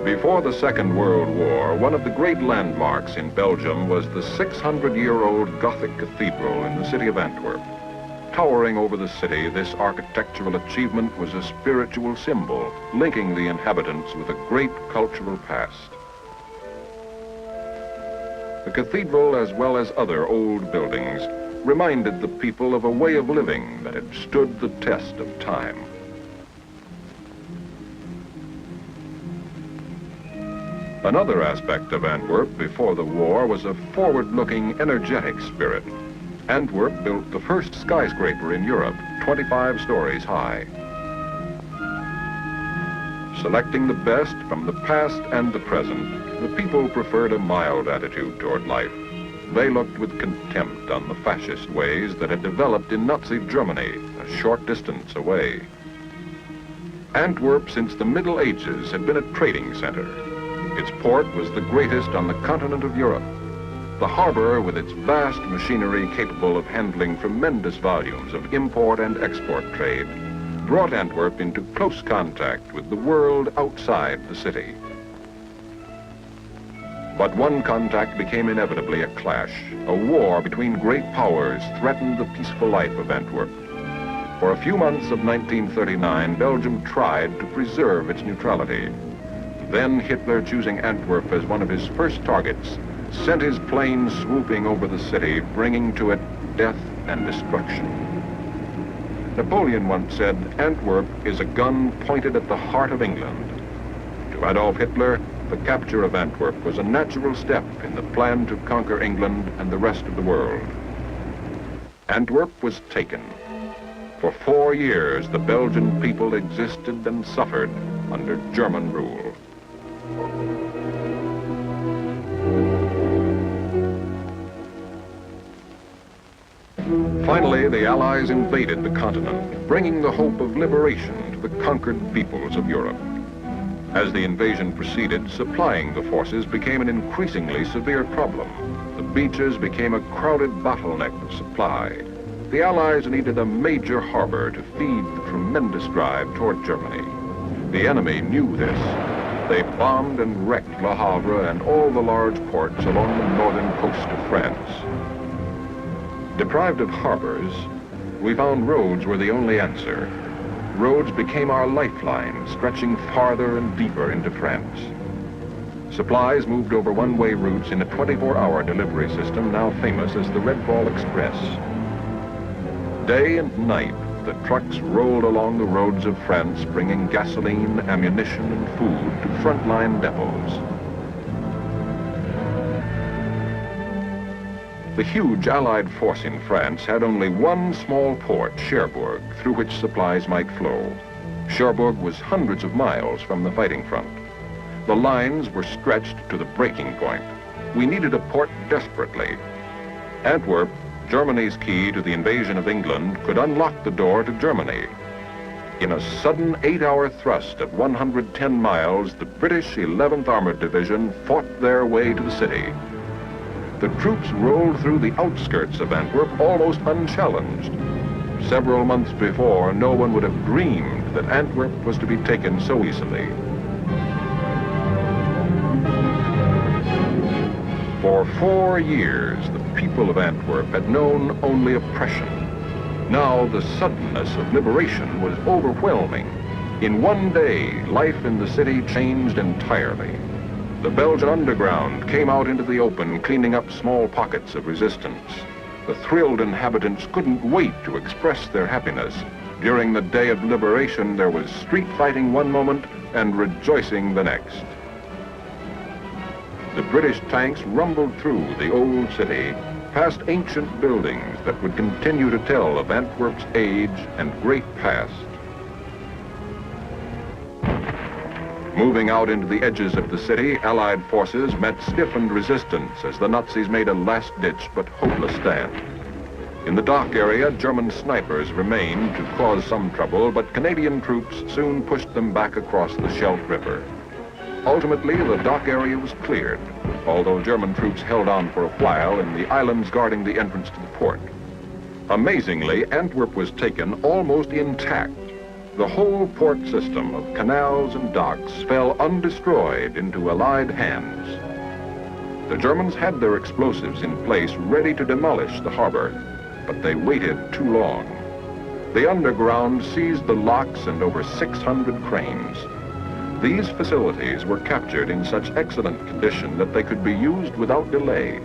Before the Second World War, one of the great landmarks in Belgium was the 600-year-old Gothic cathedral in the city of Antwerp. Towering over the city, this architectural achievement was a spiritual symbol, linking the inhabitants with a great cultural past. The cathedral, as well as other old buildings, reminded the people of a way of living that had stood the test of time. Another aspect of Antwerp before the war was a forward-looking, energetic spirit. Antwerp built the first skyscraper in Europe, 25 stories high. Selecting the best from the past and the present, the people preferred a mild attitude toward life. They looked with contempt on the fascist ways that had developed in Nazi Germany, a short distance away. Antwerp, since the Middle Ages, had been a trading center. Its port was the greatest on the continent of Europe. The harbor, with its vast machinery capable of handling tremendous volumes of import and export trade, brought Antwerp into close contact with the world outside the city. But one contact became inevitably a clash. A war between great powers threatened the peaceful life of Antwerp. For a few months of 1939, Belgium tried to preserve its neutrality. Then Hitler, choosing Antwerp as one of his first targets, sent his planes swooping over the city, bringing to it death and destruction. Napoleon once said, "Antwerp is a gun pointed at the heart of England." To Adolf Hitler, the capture of Antwerp was a natural step in the plan to conquer England and the rest of the world. Antwerp was taken. For 4 years, the Belgian people existed and suffered under German rule. Finally, the Allies invaded the continent, bringing the hope of liberation to the conquered peoples of Europe. As the invasion proceeded, supplying the forces became an increasingly severe problem. The beaches became a crowded bottleneck of supply. The Allies needed a major harbor to feed the tremendous drive toward Germany. The enemy knew this. They bombed and wrecked Le Havre and all the large ports along the northern coast of France. Deprived of harbors, we found roads were the only answer. Roads became our lifeline, stretching farther and deeper into France. Supplies moved over one-way routes in a 24-hour delivery system now famous as the Red Ball Express. Day and night, the trucks rolled along the roads of France, bringing gasoline, ammunition, and food to frontline depots. The huge Allied force in France had only one small port, Cherbourg, through which supplies might flow. Cherbourg was hundreds of miles from the fighting front. The lines were stretched to the breaking point. We needed a port desperately. Antwerp, Germany's key to the invasion of England, could unlock the door to Germany. In a sudden 8-hour thrust of 110 miles, the British 11th Armored Division fought their way to the city. The troops rolled through the outskirts of Antwerp almost unchallenged. Several months before, no one would have dreamed that Antwerp was to be taken so easily. For 4 years, the people of Antwerp had known only oppression. Now the suddenness of liberation was overwhelming. In one day, life in the city changed entirely. The Belgian underground came out into the open, cleaning up small pockets of resistance. The thrilled inhabitants couldn't wait to express their happiness. During the day of liberation, there was street fighting one moment and rejoicing the next. The British tanks rumbled through the old city, past ancient buildings that would continue to tell of Antwerp's age and great past. Moving out into the edges of the city, Allied forces met stiffened resistance as the Nazis made a last-ditch but hopeless stand. In the dock area, German snipers remained to cause some trouble, but Canadian troops soon pushed them back across the Scheldt River. Ultimately, the dock area was cleared, although German troops held on for a while in the islands guarding the entrance to the port. Amazingly, Antwerp was taken almost intact. The whole port system of canals and docks fell undestroyed into Allied hands. The Germans had their explosives in place ready to demolish the harbor, but they waited too long. The underground seized the locks and over 600 cranes. These facilities were captured in such excellent condition that they could be used without delay.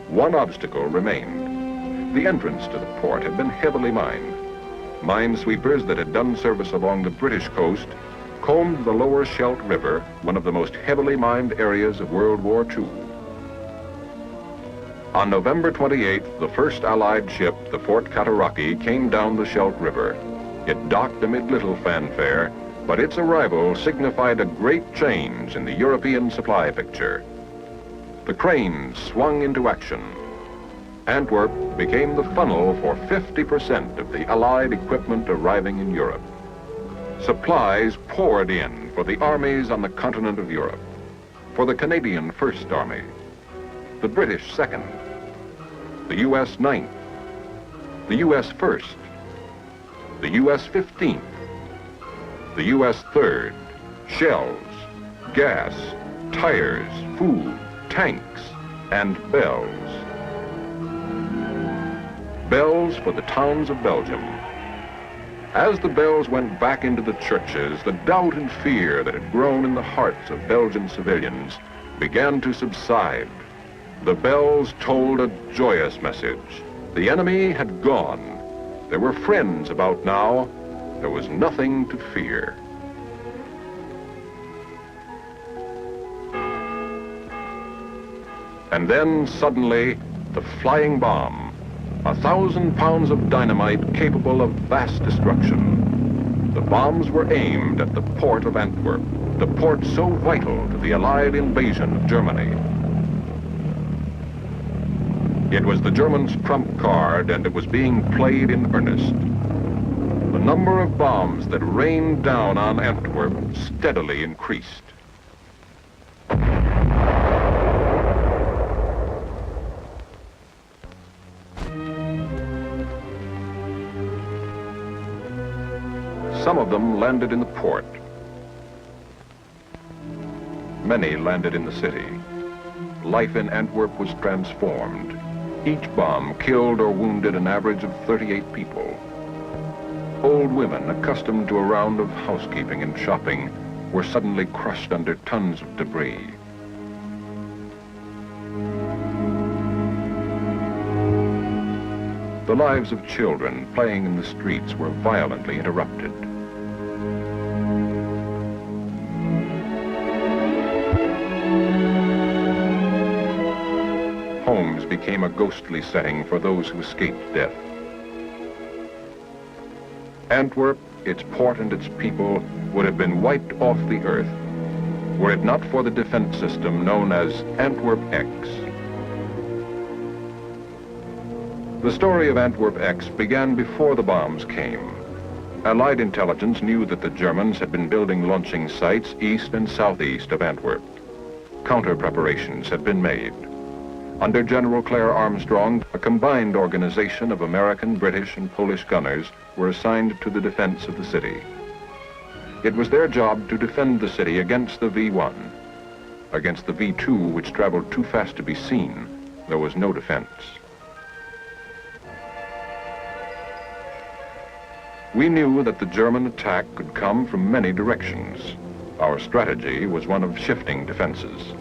One obstacle remained. The entrance to the port had been heavily mined. Minesweepers that had done service along the British coast combed the lower Scheldt River, one of the most heavily mined areas of World War II. On November 28th, the first Allied ship, the Fort Cataraqui, came down the Scheldt River. It docked amid little fanfare, but its arrival signified a great change in the European supply picture. The cranes swung into action. Antwerp became the funnel for 50% of the Allied equipment arriving in Europe. Supplies poured in for the armies on the continent of Europe, for the Canadian First Army, the British Second, the U.S. Ninth, the U.S. First, the U.S. 15th, the U.S. Third, shells, gas, tires, food, tanks, and bells. Bells for the towns of Belgium. As the bells went back into the churches, the doubt and fear that had grown in the hearts of Belgian civilians began to subside. The bells told a joyous message. The enemy had gone. There were friends about now. There was nothing to fear. And then suddenly, the flying bomb. 1,000 pounds of dynamite capable of vast destruction. The bombs were aimed at the port of Antwerp, the port so vital to the Allied invasion of Germany. It was the Germans' trump card, and it was being played in earnest. The number of bombs that rained down on Antwerp steadily increased. Some of them landed in the port. Many landed in the city. Life in Antwerp was transformed. Each bomb killed or wounded an average of 38 people. Old women, accustomed to a round of housekeeping and shopping, were suddenly crushed under tons of debris. The lives of children playing in the streets were violently interrupted. Homes became a ghostly setting for those who escaped death. Antwerp, its port and its people, would have been wiped off the earth were it not for the defense system known as Antwerp X. The story of Antwerp X began before the bombs came. Allied intelligence knew that the Germans had been building launching sites east and southeast of Antwerp. Counter preparations had been made. Under General Claire Armstrong, a combined organization of American, British, and Polish gunners were assigned to the defense of the city. It was their job to defend the city against the V-1. Against the V-2, which traveled too fast to be seen, there was no defense. We knew that the German attack could come from many directions. Our strategy was one of shifting defenses.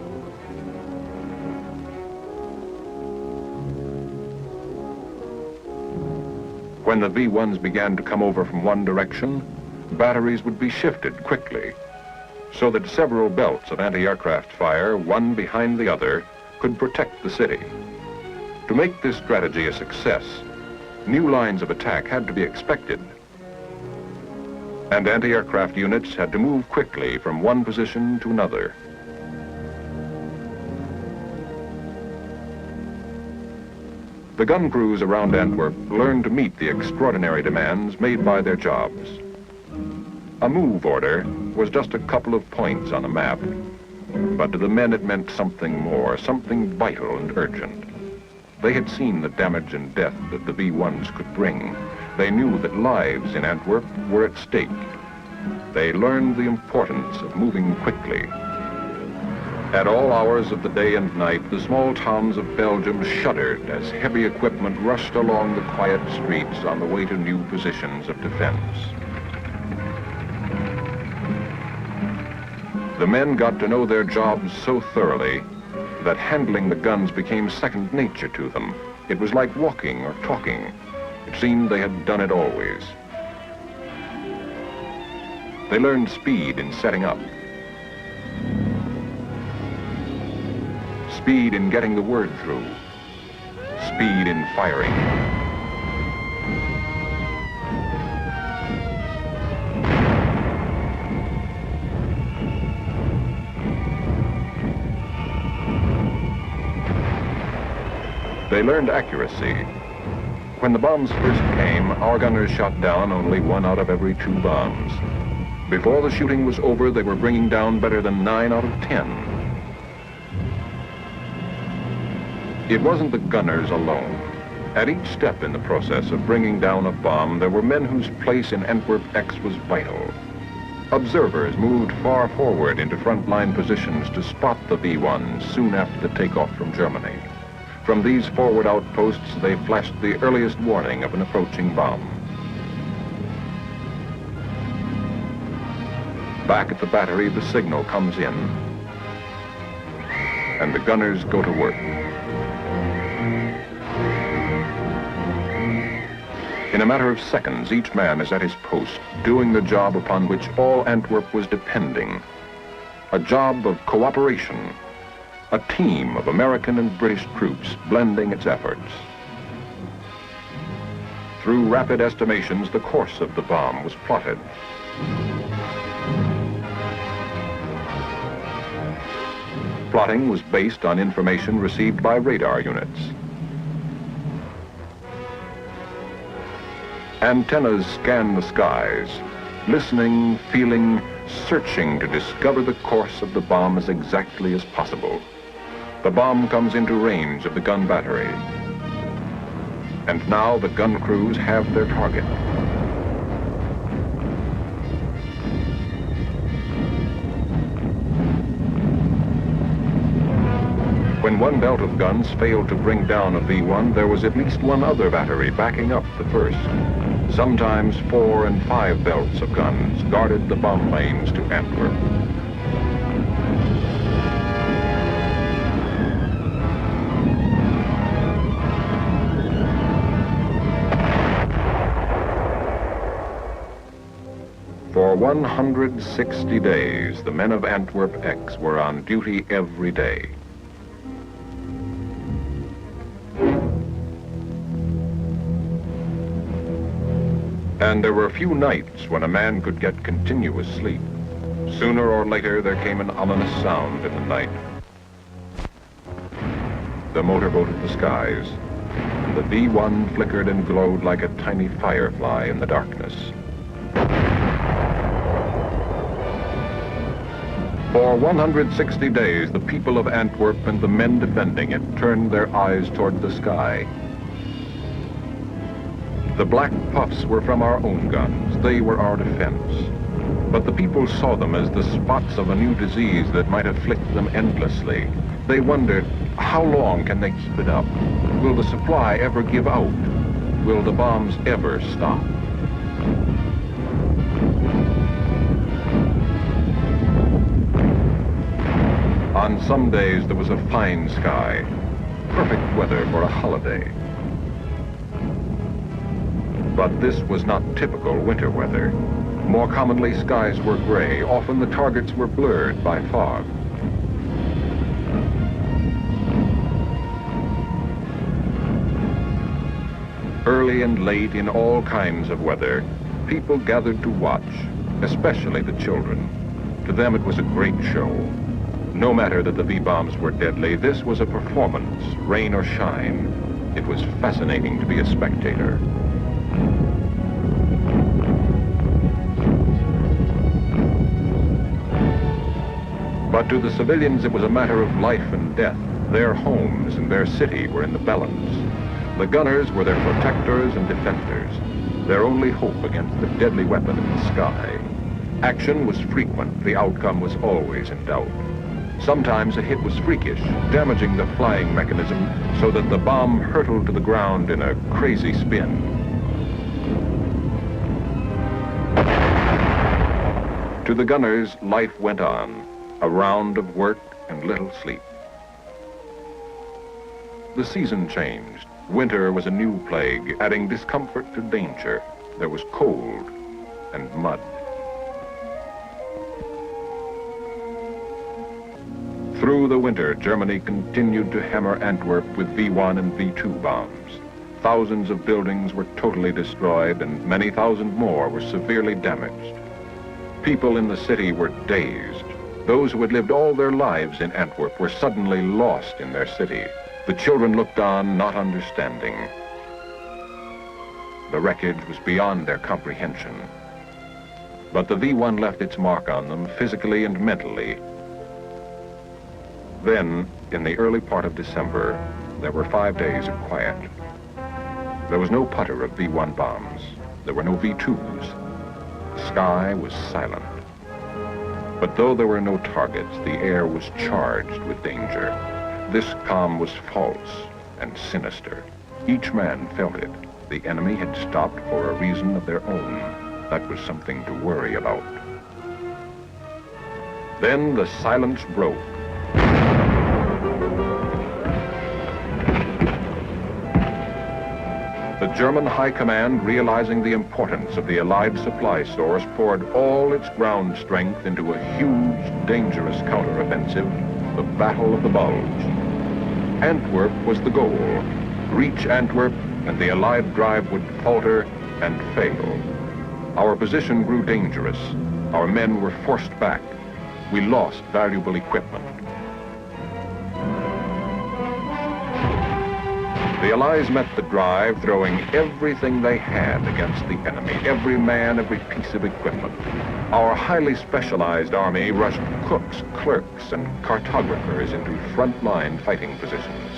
When the V-1s began to come over from one direction, batteries would be shifted quickly, so that several belts of anti-aircraft fire, one behind the other, could protect the city. To make this strategy a success, new lines of attack had to be expected, and anti-aircraft units had to move quickly from one position to another. The gun crews around Antwerp learned to meet the extraordinary demands made by their jobs. A move order was just a couple of points on a map, but to the men it meant something more, something vital and urgent. They had seen the damage and death that the V-1s could bring. They knew that lives in Antwerp were at stake. They learned the importance of moving quickly. At all hours of the day and night, the small towns of Belgium shuddered as heavy equipment rushed along the quiet streets on the way to new positions of defense. The men got to know their jobs so thoroughly that handling the guns became second nature to them. It was like walking or talking. It seemed they had done it always. They learned speed in setting up, speed in getting the word through, speed in firing. They learned accuracy. When the bombs first came, our gunners shot down only 1 out of every 2 bombs. Before the shooting was over, they were bringing down better than 9 out of 10. It wasn't the gunners alone. At each step in the process of bringing down a bomb, there were men whose place in Antwerp X was vital. Observers moved far forward into front-line positions to spot the V-1 soon after the takeoff from Germany. From these forward outposts, they flashed the earliest warning of an approaching bomb. Back at the battery, the signal comes in, and the gunners go to work. In a matter of seconds, each man is at his post, doing the job upon which all Antwerp was depending. A job of cooperation. A team of American and British troops blending its efforts. Through rapid estimations, the course of the bomb was plotted. Plotting was based on information received by radar units. Antennas scanned the skies, listening, feeling, searching to discover the course of the bomb as exactly as possible. The bomb comes into range of the gun battery. And now the gun crews have their target. When one belt of guns failed to bring down a V-1, there was at least one other battery backing up the first. Sometimes 4 and 5 belts of guns guarded the bomb lanes to Antwerp. For 160 days, the men of Antwerp X were on duty every day. And there were few nights when a man could get continuous sleep. Sooner or later, there came an ominous sound in the night. The motorboat of the skies. The V-1 flickered and glowed like a tiny firefly in the darkness. For 160 days, the people of Antwerp and the men defending it turned their eyes toward the sky. The black puffs were from our own guns. They were our defense. But the people saw them as the spots of a new disease that might afflict them endlessly. They wondered, how long can they keep it up? Will the supply ever give out? Will the bombs ever stop? On some days, there was a fine sky, perfect weather for a holiday. But this was not typical winter weather. More commonly, skies were gray. Often the targets were blurred by fog. Early and late, in all kinds of weather, people gathered to watch, especially the children. To them, it was a great show. No matter that the V-bombs were deadly, this was a performance, rain or shine. It was fascinating to be a spectator. But to the civilians, it was a matter of life and death. Their homes and their city were in the balance. The gunners were their protectors and defenders. their only hope against the deadly weapon in the sky. Action was frequent, the outcome was always in doubt. Sometimes a hit was freakish, damaging the flying mechanism so that the bomb hurtled to the ground in a crazy spin. To the gunners, life went on, a round of work and little sleep. The season changed. Winter was a new plague, adding discomfort to danger. There was cold and mud. Through the winter, Germany continued to hammer Antwerp with V-1 and V-2 bombs. Thousands of buildings were totally destroyed and many thousand more were severely damaged. People in the city were dazed. Those who had lived all their lives in Antwerp were suddenly lost in their city. The children looked on, not understanding. The wreckage was beyond their comprehension. But the V-1 left its mark on them physically and mentally. Then, in the early part of December, there were 5 days of quiet. There was no putter of V-1 bombs. There were no V-2s. The sky was silent. But though there were no targets, the air was charged with danger. This calm was false and sinister. Each man felt it. The enemy had stopped for a reason of their own. That was something to worry about. Then the silence broke. The German High Command, realizing the importance of the Allied supply source, poured all its ground strength into a huge, dangerous counteroffensive, the Battle of the Bulge. Antwerp was the goal. Reach Antwerp, and the Allied drive would falter and fail. Our position grew dangerous. Our men were forced back. We lost valuable equipment. The Allies met the drive, throwing everything they had against the enemy, every man, every piece of equipment. Our highly specialized army rushed cooks, clerks, and cartographers into front-line fighting positions.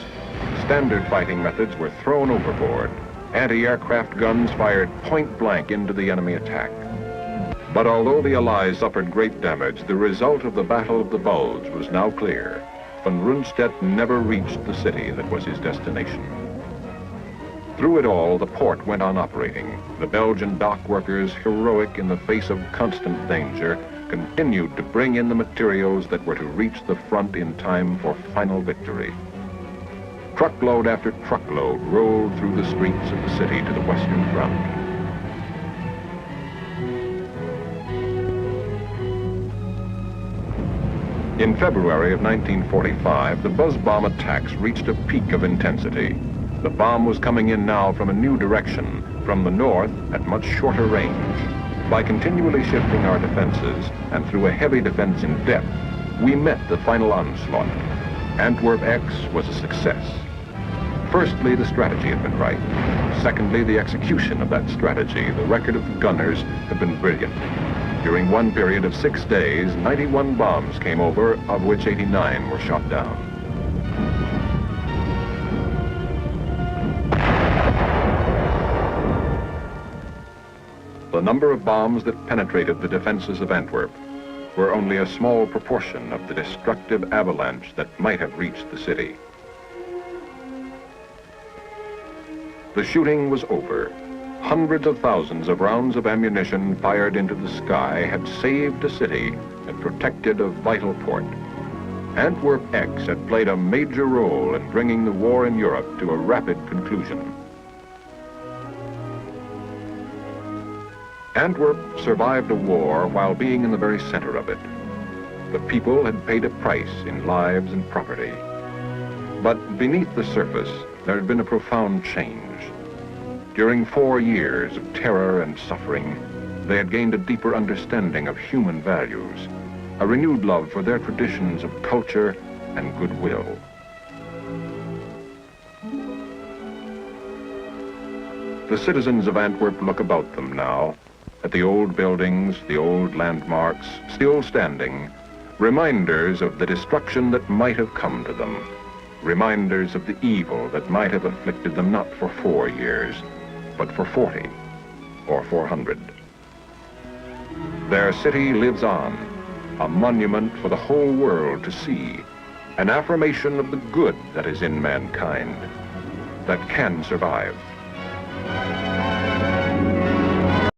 Standard fighting methods were thrown overboard. Anti-aircraft guns fired point-blank into the enemy attack. But although the Allies suffered great damage, the result of the Battle of the Bulge was now clear. Von Rundstedt never reached the city that was his destination. Through it all, the port went on operating. The Belgian dock workers, heroic in the face of constant danger, continued to bring in the materials that were to reach the front in time for final victory. Truckload after truckload rolled through the streets of the city to the Western Front. In February of 1945, the buzz bomb attacks reached a peak of intensity. The bomb was coming in now from a new direction, from the north at much shorter range. By continually shifting our defenses and through a heavy defense in depth, we met the final onslaught. Antwerp X was a success. Firstly, the strategy had been right. Secondly, the execution of that strategy, the record of the gunners, had been brilliant. During one period of 6 days, 91 bombs came over, of which 89 were shot down. The number of bombs that penetrated the defenses of Antwerp were only a small proportion of the destructive avalanche that might have reached the city. The shooting was over. Hundreds of thousands of rounds of ammunition fired into the sky had saved a city and protected a vital port. Antwerp X had played a major role in bringing the war in Europe to a rapid conclusion. Antwerp survived a war while being in the very center of it. The people had paid a price in lives and property. But beneath the surface, there had been a profound change. During 4 years of terror and suffering, they had gained a deeper understanding of human values, a renewed love for their traditions of culture and goodwill. The citizens of Antwerp look about them now, at the old buildings, the old landmarks, still standing, reminders of the destruction that might have come to them, reminders of the evil that might have afflicted them not for 4 years, but for 40 or 400. Their city lives on, a monument for the whole world to see, an affirmation of the good that is in mankind, that can survive.